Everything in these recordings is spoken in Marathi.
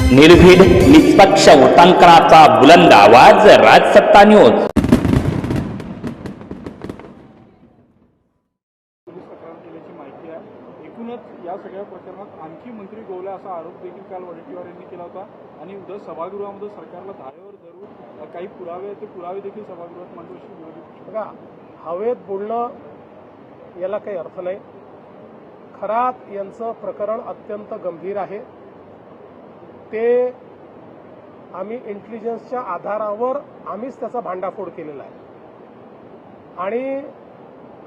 निर्भीड निष्पक्ष उटंकनाचा बुलंद आवाज, राजसत्ता न्यूज। माहिती आहे। एकूणच या सगळ्या प्रकरणात आणखी मंत्री गोवले असा आरोप देखील काल वडेट्टीवार यांनी केला होता आणि उद्या सभागृहामध्ये सरकारला धारेवर धरून काही पुरावे ते पुरावे देखील सभागृहात मांडू अशी विरोधी पक्ष। बघा, हवेत बोलणं याला काही अर्थ नाही। खरात यांचं प्रकरण अत्यंत गंभीर आहे। ते आम्ही इंटेलिजन्सच्या आधारावर आम्हीच त्याचा भांडाफोड केलेला आहे आणि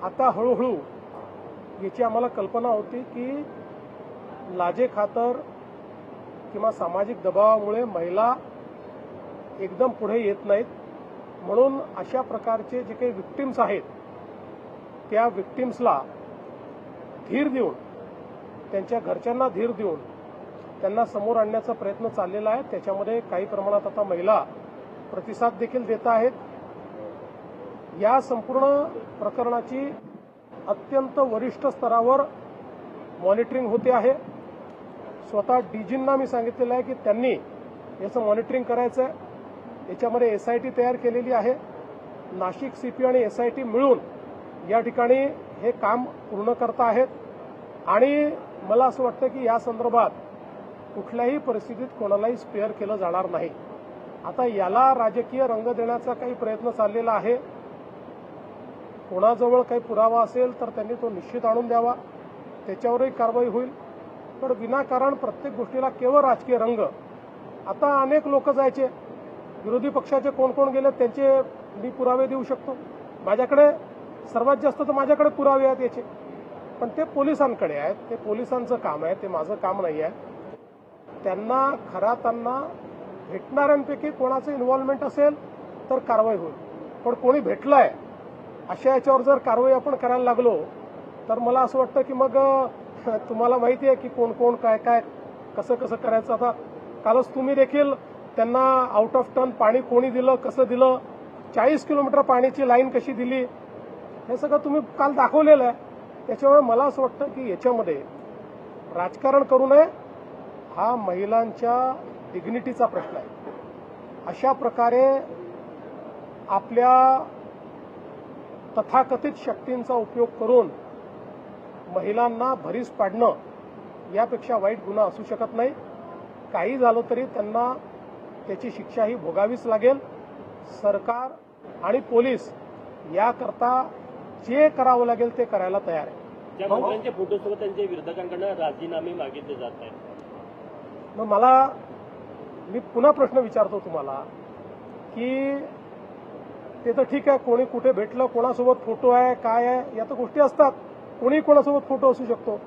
आता हळूहळू याची आम्हाला कल्पना होती की लाजेखातर किंवा सामाजिक दबावामुळे महिला एकदम पुढे येत नाहीत, म्हणून अशा प्रकारचे जे काही विक्टिम्स आहेत त्या विक्टिम्सला धीर देऊन, त्यांच्या घरच्यांना धीर देऊन त्यांना समोर आणण्याचा प्रयत्न चाललेला आहे। त्याच्यामध्ये काही प्रमाणात आता महिला प्रतिसाद देखील देत आहेत। या संपूर्ण प्रकरणाची अत्यंत वरिष्ठ स्तरावर मॉनिटरिंग होते आहे। स्वतः डीजींना मी सांगितलेलं आहे की त्यांनी याचं मॉनिटरिंग करायचं आहे। याच्यामध्ये एसआयटी तयार केलेली आहे। नाशिक सीपी आणि एसआयटी मिळून या ठिकाणी हे काम पूर्ण करत आहेत आणि मला असं वाटतं की या संदर्भात कुठल्याही परिस्थितीत कोणालाही स्पेअर केलं जाणार नाही। आता याला राजकीय रंग देण्याचा काही प्रयत्न चाललेला आहे। कोणाजवळ काही पुरावा असेल तर त्यांनी तो निश्चित आणून द्यावा, त्याच्यावरही कारवाई होईल। पण विनाकारण प्रत्येक गोष्टीला केवळ राजकीय रंग। आता अनेक लोक जायचे, विरोधी पक्षाचे कोण कोण गेले त्यांचे मी पुरावे देऊ शकतो। माझ्याकडे सर्वात जास्त तर माझ्याकडे पुरावे आहेत याचे, पण ते पोलिसांकडे आहेत। ते पोलिसांचं काम आहे, ते माझं काम नाही आहे। त्यांना खरातांना भेटणाऱ्यांपैकी कोणाचं इन्व्हॉल्वमेंट असेल तर कारवाई होईल, पण कोणी भेटलंय अशा याच्यावर जर कारवाई आपण करायला लागलो तर मला असं वाटतं की मग तुम्हाला माहिती आहे की कोण कोण काय काय कसं कसं करायचं। आता कालच तुम्ही देखील त्यांना आउट ऑफ टर्न पाणी कोणी दिलं, कसं दिलं, 40 किलोमीटर पाण्याची लाईन कशी दिली, हे सगळं तुम्ही काल दाखवलेलं आहे। त्याच्यामुळे मला असं वाटतं की याच्यामध्ये राजकारण करू नये। हा महिलांच्या डिग्निटीचा प्रश्न आहे। अशा प्रकारे आपल्या तथाकथित शक्तींचा उपयोग करून महिलांना भरीस पाडणं यापेक्षा वाईट गुन्हा असू शकत नाही। काही झालं तरी त्यांना त्याची शिक्षा ही भोगावीच लागेल। सरकार आणि पोलीस याकरता जे करावं लागेल ते करायला तयार आहे। ज्या मंत्र्यांच्या फोटोसोबत त्यांच्या विरोधकांकडून राजीनामे मागितले जात आहेत, मग मी पुन्हा प्रश्न विचारतो तुम्हाला की ते तर ठीक आहे, कोणी कुठे भेटलं, कोणासोबत फोटो आहे, काय आहे, या तर गोष्टी असतात। कोणी कोणासोबत फोटो असू शकतो,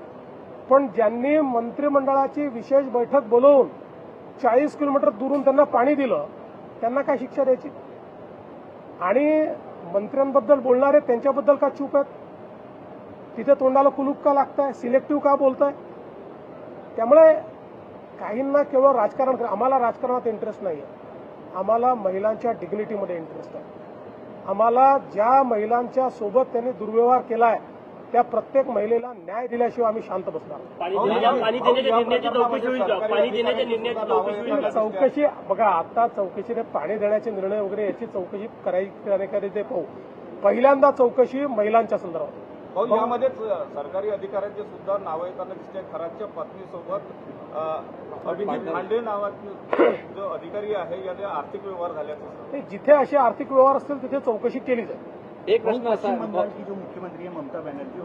पण ज्यांनी मंत्रिमंडळाची विशेष बैठक बोलवून 40 किलोमीटर दुरून त्यांना पाणी दिलं त्यांना काय शिक्षा द्यायची? आणि मंत्र्यांबद्दल बोलणारे त्यांच्याबद्दल का चूप आहेत? तिथे तोंडाला कुलूप का लागतंय? सिलेक्टिव्ह का बोलताय? त्यामुळे काहींना केवळ राजकारण, आम्हाला राजकारणात इंटरेस्ट नाही आहे। आम्हाला महिलांच्या डिग्निटीमध्ये इंटरेस्ट आहे। आम्हाला ज्या महिलांच्या सोबत त्यांनी दुर्व्यवहार केलाय त्या प्रत्येक महिलेला न्याय दिल्याशिवाय आम्ही शांत बसणार। चौकशी बघा, आता चौकशीने पाणी देण्याचे निर्णय वगैरे याची चौकशी करायची ते पाहू। पहिल्यांदा चौकशी महिलांच्या संदर्भात। यामध्येच सरकारी अधिकाऱ्यांचे सुद्धा नावं येताना दिसते। खरातच्या पत्नीसोबत अभिजित भांडे नावाचे जो अधिकारी आहे याने आर्थिक व्यवहार झाल्याचं, जिथे असे आर्थिक व्यवहार असतील तिथे चौकशी केली जाईल। एक प्रश्न असा, जो मुख्यमंत्री ममता बॅनर्जी